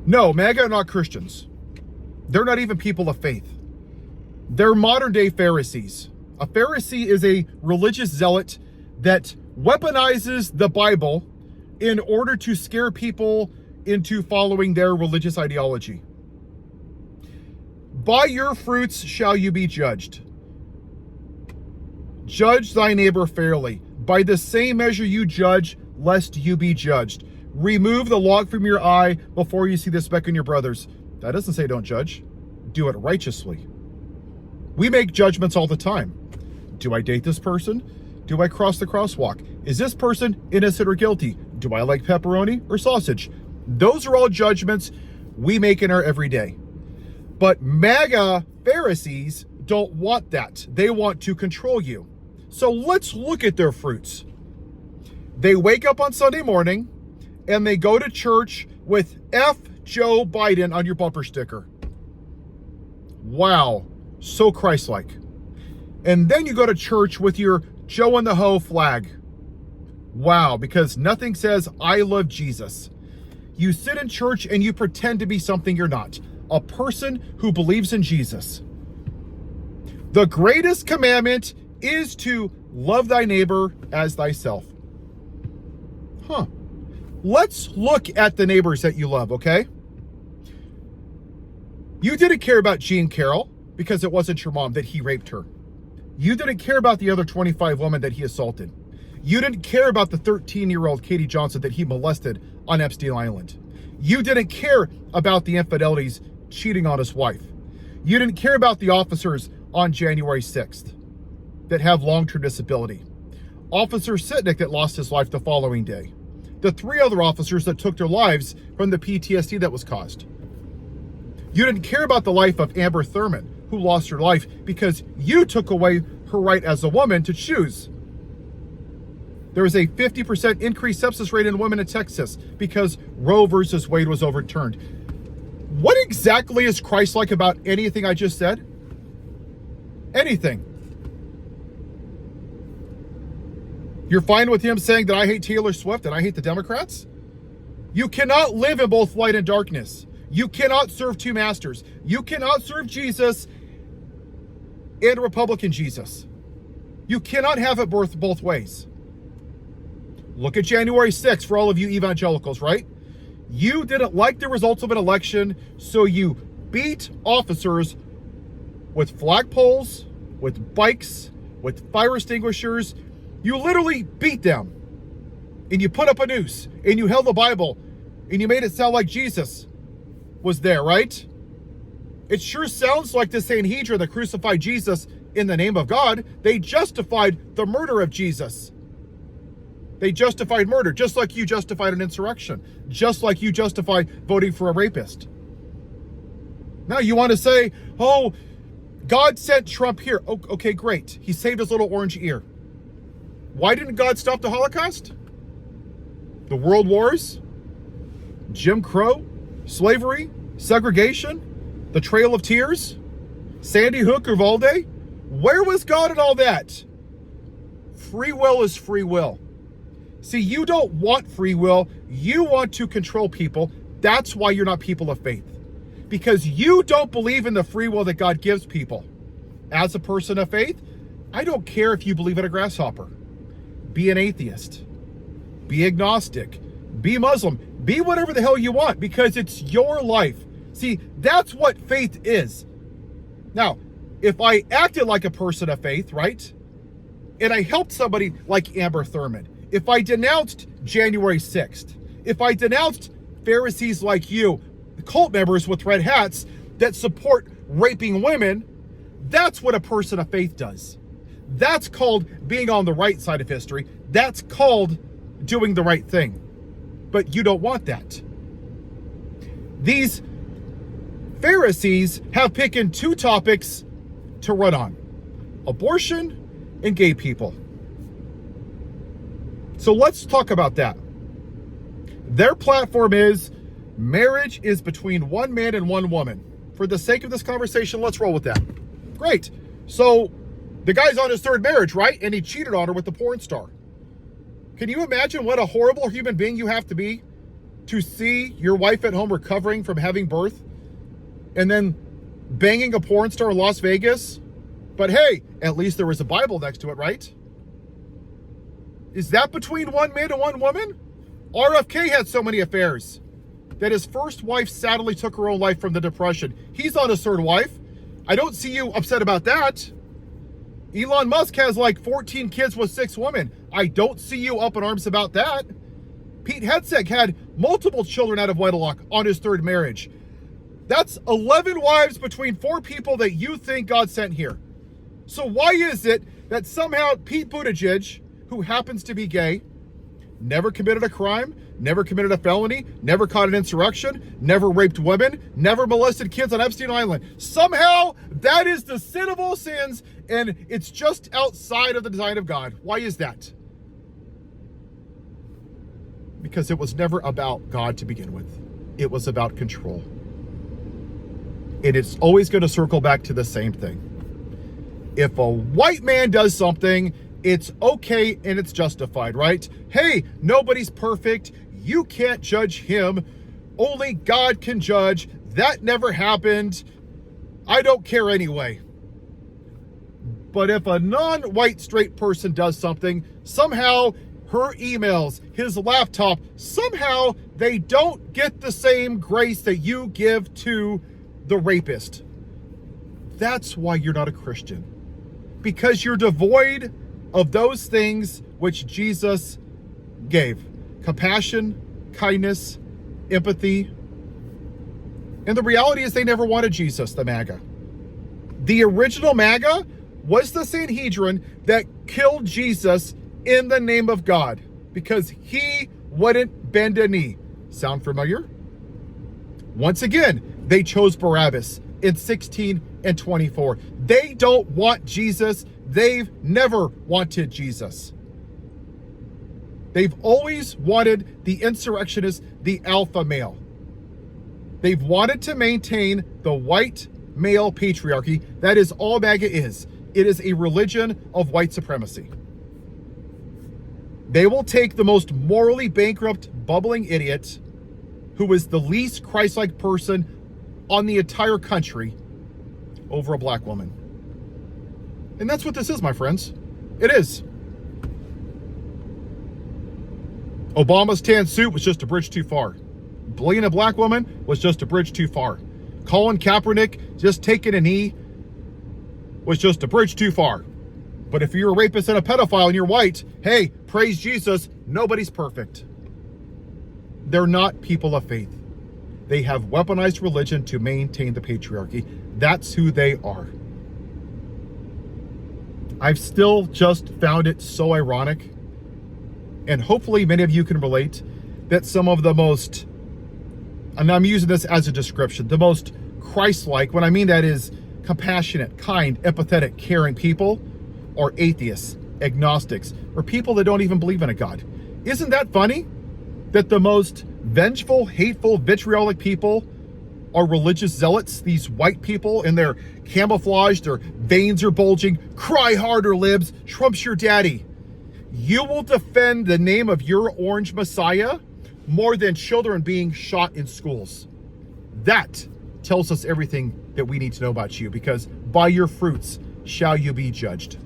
No, MAGA are not Christians. They're not even people of faith. They're modern day Pharisees. A Pharisee is a religious zealot that weaponizes the Bible in order to scare people into following their religious ideology. By your fruits shall you be judged. Judge thy neighbor fairly. By the same measure you judge, lest you be judged. Remove the log from your eye before you see the speck in your brother's. That doesn't say don't judge. Do it righteously. We make judgments all the time. Do I date this person? Do I cross the crosswalk? Is this person innocent or guilty? Do I like pepperoni or sausage? Those are all judgments we make in our everyday. But MAGA Pharisees don't want that. They want to control you. So let's look at their fruits. They wake up on Sunday morning and they go to church with F Joe Biden on your bumper sticker. Wow, so Christ-like. And then you go to church with your Joe and the Ho flag. Wow, because nothing says I love Jesus. You sit in church and you pretend to be something you're not. A person who believes in Jesus. The greatest commandment is to love thy neighbor as thyself. Let's look at the neighbors that you love, okay? You didn't care about Jean Carroll because it wasn't your mom that he raped her. You didn't care about the other 25 women that he assaulted. You didn't care about the 13-year-old Katie Johnson that he molested on Epstein Island. You didn't care about the infidelities cheating on his wife. You didn't care about the officers on January 6th that have long-term disability. Officer Sitnick that lost his life the following day. The 3 other officers that took their lives from the PTSD that was caused. You didn't care about the life of Amber Thurman, who lost her life because you took away her right as a woman to choose. There was a 50% increased sepsis rate in women in Texas because Roe versus Wade was overturned. What exactly is Christ-like about anything I just said? Anything. You're fine with him saying that I hate Taylor Swift and I hate the Democrats? You cannot live in both light and darkness. You cannot serve 2 masters. You cannot serve Jesus and Republican Jesus. You cannot have it both ways. Look at January 6th for all of you evangelicals, right? You didn't like the results of an election, so you beat officers with flagpoles, with bikes, with fire extinguishers. You literally beat them. And you put up a noose, and you held the Bible, and you made it sound like Jesus was there, right? It sure sounds like the Sanhedrin that crucified Jesus in the name of God. They justified the murder of Jesus. They justified murder, just like you justified an insurrection, just like you justified voting for a rapist. Now you want to say, oh, God sent Trump here. Oh, okay, great. He saved his little orange ear. Why didn't God stop the Holocaust? The World Wars? Jim Crow? Slavery? Segregation? The Trail of Tears? Sandy Hook, Uvalde? Where was God in all that? Free will is free will. See, you don't want free will. You want to control people. That's why you're not people of faith. Because you don't believe in the free will that God gives people. As a person of faith, I don't care if you believe in a grasshopper. Be an atheist. Be agnostic. Be Muslim. Be whatever the hell you want because it's your life. See, that's what faith is. Now, if I acted like a person of faith, right? And I helped somebody like Amber Thurman. If I denounced January 6th. If I denounced Pharisees like you, cult members with red hats that support raping women, that's what a person of faith does. That's called being on the right side of history. That's called doing the right thing. But you don't want that. These Pharisees have picked 2 topics to run on. Abortion and gay people. So let's talk about that. Their platform is marriage is between one man and one woman. For the sake of this conversation, let's roll with that. Great. So the guy's on his 3rd marriage, right? And he cheated on her with the porn star. Can you imagine what a horrible human being you have to be to see your wife at home recovering from having birth and then banging a porn star in Las Vegas? But hey, at least there was a Bible next to it, right? Is that between one man and one woman? RFK had so many affairs that his first wife sadly took her own life from the Depression. He's on his third wife. I don't see you upset about that. Elon Musk has like 14 kids with 6 women. I don't see you up in arms about that. Pete Hegseth had multiple children out of wedlock on his third marriage. That's 11 wives between 4 people that you think God sent here. So why is it that somehow Pete Buttigieg, who happens to be gay, never committed a crime, never committed a felony, never caught an insurrection, never raped women, never molested kids on Epstein Island? Somehow that is the sin of all sins, and it's just outside of the design of God. Why is that? Because it was never about God to begin with. It was about control. And it's always going to circle back to the same thing. If a white man does something, it's okay and it's justified, right? Hey, nobody's perfect. You can't judge him. Only God can judge. That never happened. I don't care anyway. But if a non-white straight person does something, somehow her emails, his laptop, somehow they don't get the same grace that you give to the rapist. That's why you're not a Christian. Because you're devoid of those things which Jesus gave. Compassion, kindness, empathy. And the reality is they never wanted Jesus, the MAGA. The original MAGA was the Sanhedrin that killed Jesus in the name of God because he wouldn't bend a knee. Sound familiar? Once again, they chose Barabbas in 16 and 24. They don't want Jesus. They've never wanted Jesus. They've always wanted the insurrectionist, the alpha male. They've wanted to maintain the white male patriarchy. That is all MAGA is. It is a religion of white supremacy. They will take the most morally bankrupt, bubbling idiot who is the least Christ-like person on the entire country over a black woman. And that's what this is, my friends. It is. Obama's tan suit was just a bridge too far. Bullying a black woman was just a bridge too far. Colin Kaepernick just taking a knee was just a bridge too far. But if you're a rapist and a pedophile and you're white, hey, praise Jesus, nobody's perfect. They're not people of faith. They have weaponized religion to maintain the patriarchy. That's who they are. I've still just found it so ironic, and hopefully many of you can relate, that some of the most, and I'm using this as a description, the most Christ-like, what I mean that is compassionate, kind, empathetic, caring people are atheists, agnostics, or people that don't even believe in a God. Isn't that funny? That the most vengeful, hateful, vitriolic people are religious zealots, these white people, and they're camouflaged, their veins are bulging, cry harder, libs, Trump's your daddy. You will defend the name of your orange messiah more than children being shot in schools. That tells us everything that we need to know about you, because by your fruits shall you be judged.